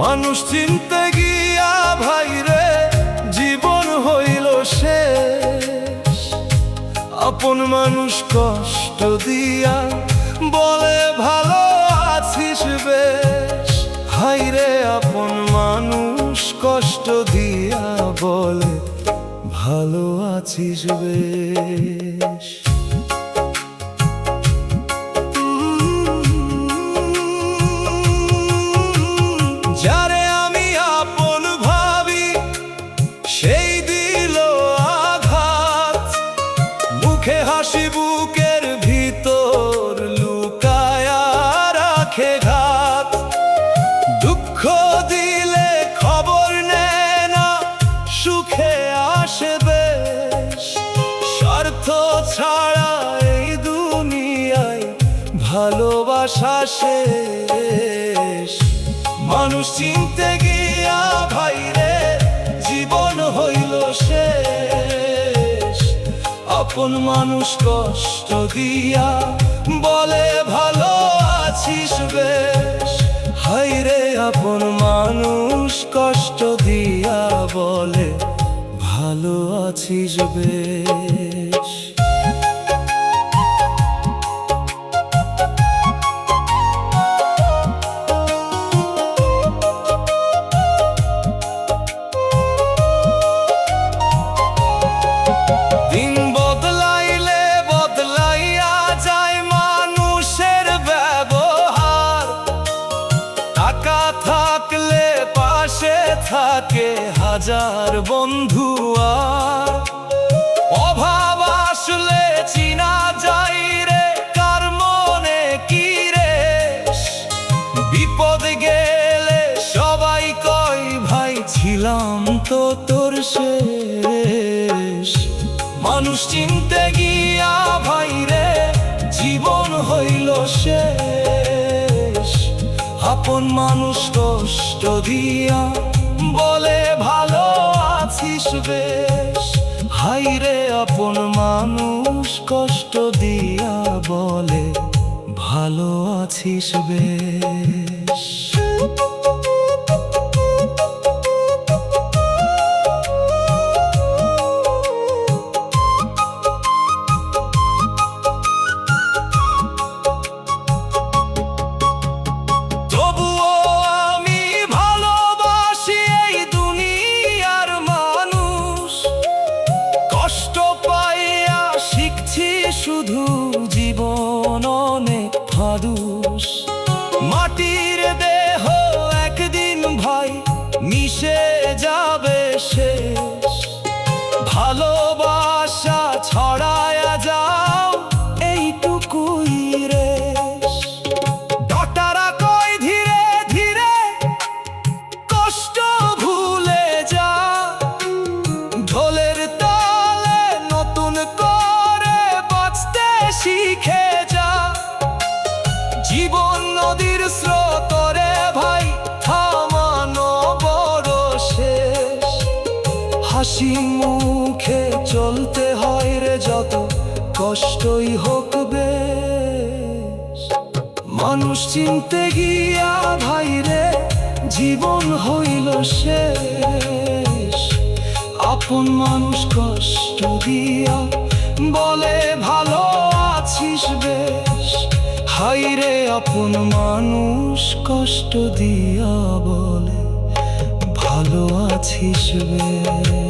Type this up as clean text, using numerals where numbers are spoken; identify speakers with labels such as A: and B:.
A: মানুষ চিনতে গিয়া ভাইরে জীবন হইল শেষ। আপন মানুষ কষ্ট দিয়া বলে ভালো আছিস বেশ। হাইরে আপন মানুষ কষ্ট দিয়া বলে ভালো আছিস বেশ। যারে আমি আপন ভাবি সেই দিল আঘাত, মুখে হাসি বুকের ভিতর লুকায়া রাখে ঘাত। দুঃখ দিলে খবর নেয় না, সুখে আসে বেশ। স্বার্থ ছাড়া এই দুনিয়ায় ভালোবাসা শেষ। মানুষ চিনতে গিয়া ভাইরে জীবন হইল শেষ। আপন মানুষ কষ্ট দিয়া বলে ভালো আছিস বেশ। হাইরে আপন মানুষ কষ্ট দিয়া বলে ভালো আছিস বেশ। দিন বদলাইলে বদলাইয়া যায় মানুষের ব্যবহার। টাকা থাকলে পাশে থাকে হাজার বন্ধু, আর অভাব আসলে চিনা যায় রে কার মনে কি রেশ। বিপদ গেলে সবাই কয় ভাই ছিলাম তো তোর শেষ। মানুষ চিনতে গিয়া ভাইরে জীবন হইল শেষ। আপন মানুষ কষ্ট দিয়া বলে ভালো আছিস বেশ। হাইরে আপন মানুষ কষ্ট দিয়া বলে ভালো আছিস বেশ। শুধু জীবন অনেক ফাদুস। মাটির দেহ একদিন ভাই মিশে যাবে শেষ। ভালোবাসা ছড়ায়া যাও এইটুকুই রেশ। ডাক্তাররা কয় ধীরে ধীরে কষ্ট ভুলে যা। ঢোলের তালে নতুন শিখে যা। জীবন নদীর স্রোতরে ভাই থামানো বড় শেষ। হাসি মুখে চলতে হয় রে যত কষ্টই হোক বেশ। মানুষ চিনতে গিয়া ভাইরে জীবন হইল শেষ। আপন মানুষ কষ্ট দিয়া বলে ভালো আছিস বেশ। হাইরে আপন মানুষ কষ্ট দিয়া বলে ভালো আছিস বেশ।